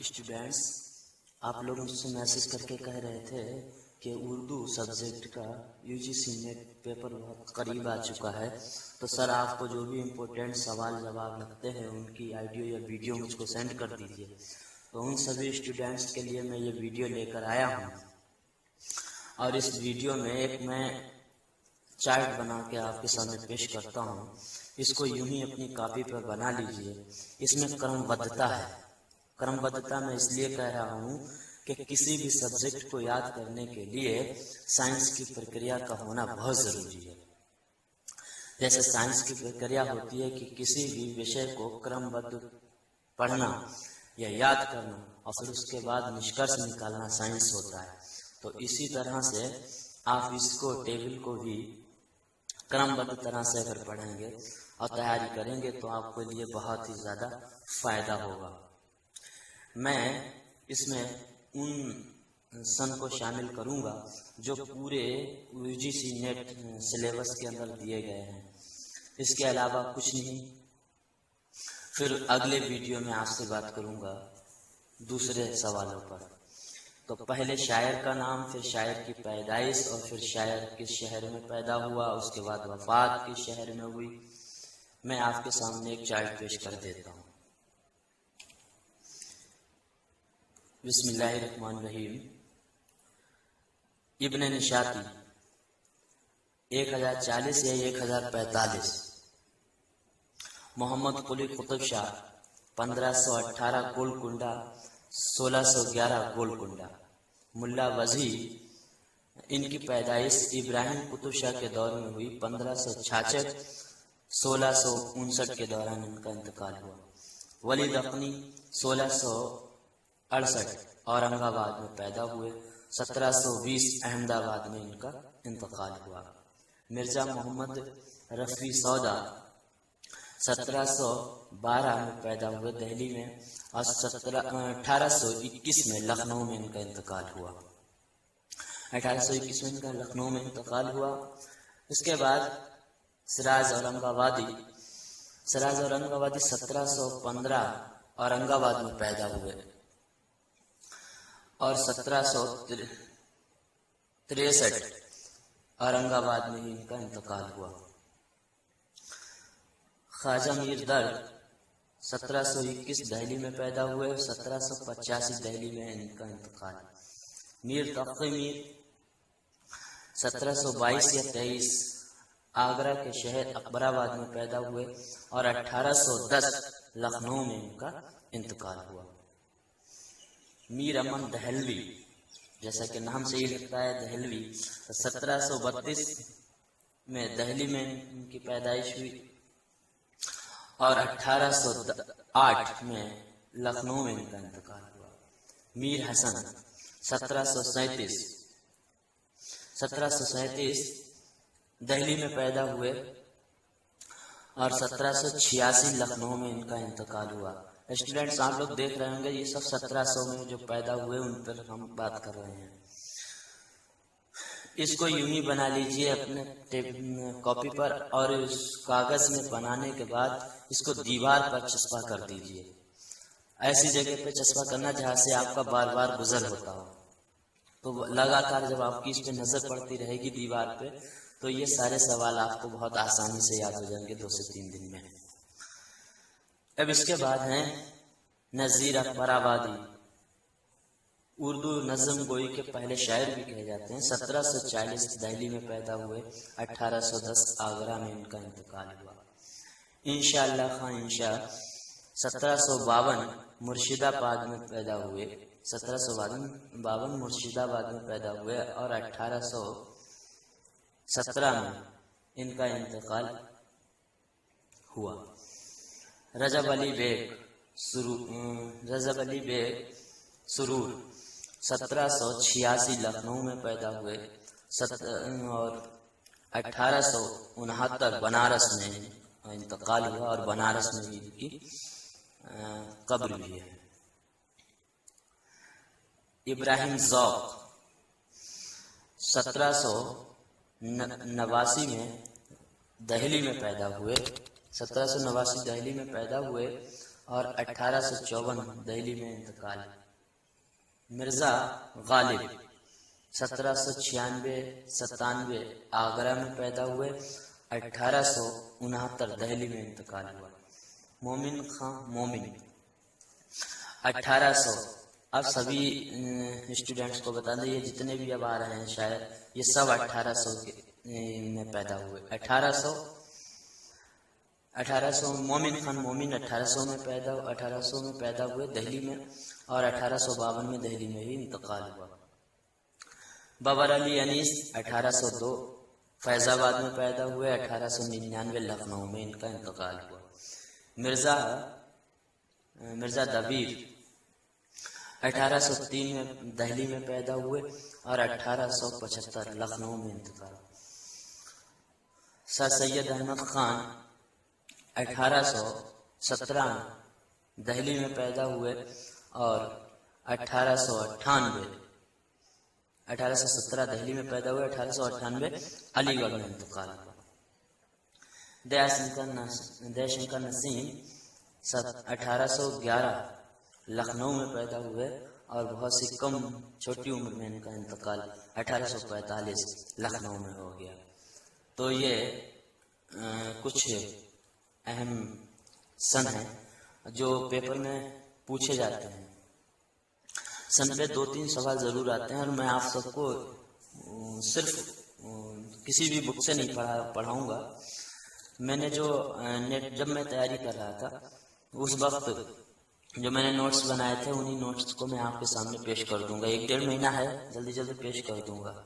Students, آپ لوگ مجھ سے میسج کر کے کہہ رہے تھے کہ اردو سبجیکٹ کا UGC نیٹ پیپر بہت قریب آ چکا ہے، تو سر آپ کو جو بھی امپورٹنٹ سوال جواب لگتے ہیں ان کی آڈیو یا ویڈیو مجھ کو سینڈ کر دیجیے۔ تو ان سبھی اسٹوڈینٹس کے لیے میں یہ ویڈیو لے کر آیا ہوں، اور اس ویڈیو میں ایک میں چارٹ بنا کے آپ کے سامنے پیش کرتا ہوں۔ اس کو یوں ہی اپنی کاپی پر بنا لیجیے۔ اس میں کرم بدھتا ہے۔ کرم بدھتا میں اس لیے کہہ رہا ہوں کہ کسی بھی سبجیکٹ کو یاد کرنے کے لیے سائنس کی پرکریا کا ہونا بہت ضروری ہے۔ جیسے سائنس کی پرکریا ہوتی ہے کہ کسی بھی وشے کو کرم بدھ پڑھنا یا یاد کرنا اور پھر اس کے بعد نشکرش نکالنا سائنس ہوتا ہے۔ تو اسی طرح سے آپ اس کو ٹیبل کو بھی کرم بدھ طرح سے اگر پڑھیں گے اور تیاری کریں گے تو آپ کے لیے بہت ہی زیادہ فائدہ ہوگا۔ میں اس میں ان سن کو شامل کروں گا جو پورے UGC نیٹ سلیبس کے اندر دیے گئے ہیں، اس کے علاوہ کچھ نہیں۔ پھر اگلے ویڈیو میں آپ سے بات کروں گا دوسرے سوالوں پر۔ تو پہلے شاعر کا نام، پھر شاعر کی پیدائش، اور پھر شاعر کس شہر میں پیدا ہوا، اس کے بعد وفات کس شہر میں ہوئی۔ میں آپ کے سامنے ایک چارٹ پیش کر دیتا ہوں۔ بسم اللہ الرحمن الرحیم۔ ابن نشاطی 1040 یا 1045، محمد قلی قطب شاہ 1518 گولکنڈہ 1611 گولکنڈہ، ملا وزیر ان کی پیدائش ابراہیم قطب شاہ کے دور میں ہوئی 1566 1659 کے دوران ان کا انتقال ہوا۔ ولی دقنی 1668 اورنگ آباد میں پیدا ہوئے، 1720 احمد آباد میں ان کا انتقال ہوا۔ مرزا محمد رفیع سودا 1712 میں پیدا ہوئے دہلی میں، اور 1821 میں لکھنؤ میں ان کا انتقال ہوا۔ 1821 میں ان کا لکھنؤ میں انتقال ہوا۔ اس کے بعد سراج اورنگ آبادی 1715 اورنگ آباد میں پیدا ہوئے، اور 1763 اورنگ آباد میں ان کا انتقال ہوا۔ خواجہ میر درد 1721 دہلی میں پیدا ہوئے، 1785 دہلی میں ان کا انتقال۔ میر تقی میر 1722 یا 23 آگرہ کے شہر اکبر آباد میں پیدا ہوئے، اور 1810 لکھنؤ میں ان کا انتقال ہوا۔ میر امن دہلوی، جیسا کہ نام سے ہی لگتا ہے دہلوی، 1732 میں دہلی میں ان کی پیدائش ہوئی، اور 1808 میں لکھنؤ میں ان کا انتقال ہوا۔ میر حسن 1737 دہلی میں پیدا ہوئے، اور 1786 لکھنؤ میں ان کا انتقال ہوا۔ اسٹوڈینٹس، آپ لوگ دیکھ رہے ہوں گے یہ سب 1700 میں جو پیدا ہوئے ان پر ہم بات کر رہے ہیں۔ اس کو یوں ہی بنا لیجئے اپنے کاپی پر، اور اس کاغذ میں بنانے کے بعد اس کو دیوار پر چسپاں کر دیجئے۔ ایسی جگہ پہ چسپاں کرنا جہاں سے آپ کا بار بار گزر ہوتا ہو، تو لگاتار جب آپ کی اس پہ نظر پڑتی رہے گی دیوار پہ، تو یہ سارے سوال آپ کو بہت آسانی سے یاد ہو جائیں گے 2 سے 3 دن میں۔ اب اس کے بعد ہیں نذیر اکبر آبادی، اردو نظم گوئی کے پہلے شاعر بھی کہے جاتے ہیں۔ 1740 دہلی میں پیدا ہوئے، 1810 آگرہ میں ان کا انتقال ہوا۔ انشاءاللہ خان انشاء 1752 مرشد آباد میں پیدا ہوئے، 1752 مرشد آباد میں پیدا ہوئے، اور 1817 میں ان کا انتقال ہوا۔ رجب علی بیگ سرور 1786 لکھنؤ میں پیدا ہوئے، اور 1869 بنارس میں انتقال ہوا، اور بنارس میں ان کی قبر بھی ہے۔ ابراہیم ذوق 1789 میں دہلی میں پیدا ہوئے، 1789 دہلی میں پیدا ہوئے، اور 1854 دہلی میں انتقال۔ مرزا غالب 1796-97 آگرہ میں پیدا ہوئے، 1869 دہلی میں انتقال ہوا۔ مومن خان مومن 1800، اب سبھی اسٹوڈینٹس کو بتا دیں، یہ جتنے بھی اب آ رہے ہیں شاید یہ سب 1800 میں پیدا ہوئے۔ 1800 مومن خان مومن 1800 میں پیدا ہوئے دہلی میں، اور 1852 میں دہلی میں ہی انتقال ہوا۔ بابر علی انیس 1802 فیض آباد میں پیدا ہوئے، 1899 لکھنؤ میں ان کا انتقال ہوا۔ مرزا دبیر 1803 میں دہلی میں پیدا ہوئے، اور 1875 لکھنؤ میں انتقال۔ سر سید احمد خان 1817 میں دہلی میں پیدا ہوئے، اور 1817 دہلی میں پیدا ہوئے، 1898 علی گڑھ میں انتقال ہوا۔ دیا شنکر نسیم 1811 لکھنؤ میں پیدا ہوئے، اور بہت سی کم چھوٹی عمر میں ان کا انتقال 1845 لکھنؤ میں ہو گیا۔ تو یہ کچھ اہم سن ہیں جو پیپر میں پوچھے جاتے ہیں۔ سن پہ 2-3 سوال ضرور آتے ہیں، اور میں آپ سب کو صرف کسی بھی بک سے نہیں پڑھاؤں گا۔ میں نے جب میں تیاری کر رہا تھا اس وقت جو میں نے نوٹس بنائے تھے، انہی نوٹس کو میں آپ کے سامنے پیش کر دوں گا۔ 1-1.5 مہینہ ہے، جلدی پیش کر دوں گا۔